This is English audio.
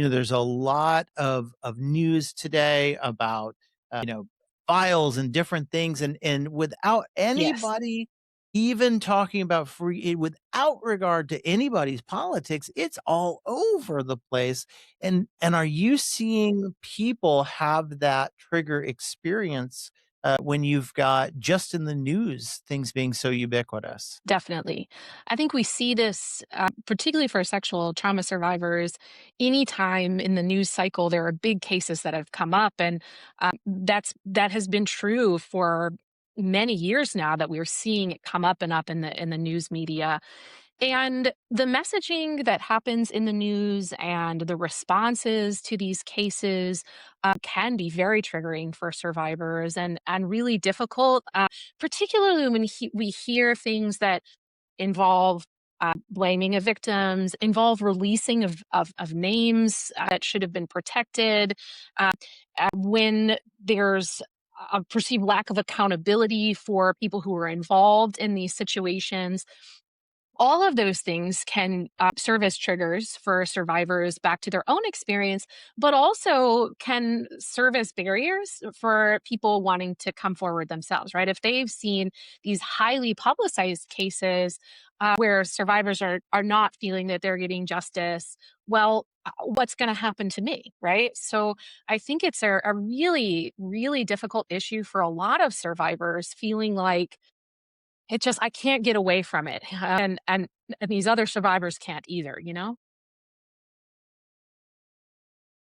there's a lot of news today about, you know, files and different things, and without Yes, anybody even talking about without regard to anybody's politics, it's all over the place. And are you seeing people have that trigger experience, when you've got just in the news, things being so ubiquitous? definitely. I think we see this, particularly for sexual trauma survivors. Anytime in the news cycle, there are big cases that have come up, and that has been true for many years now. That we're seeing it come up and up in the news media, and the messaging that happens in the news and the responses to these cases can be very triggering for survivors and really difficult, particularly when we hear things that involve blaming of victims, involve releasing of names that should have been protected, uh, when there's a perceived lack of accountability for people who are involved in these situations. All of those things can serve as triggers for survivors back to their own experience, but also can serve as barriers for people wanting to come forward themselves, right? If they've seen these highly publicized cases where survivors are not feeling that they're getting justice, well, what's going to happen to me, right? So I think it's a really, really difficult issue for a lot of survivors feeling like I can't get away from it, and these other survivors can't either, you know?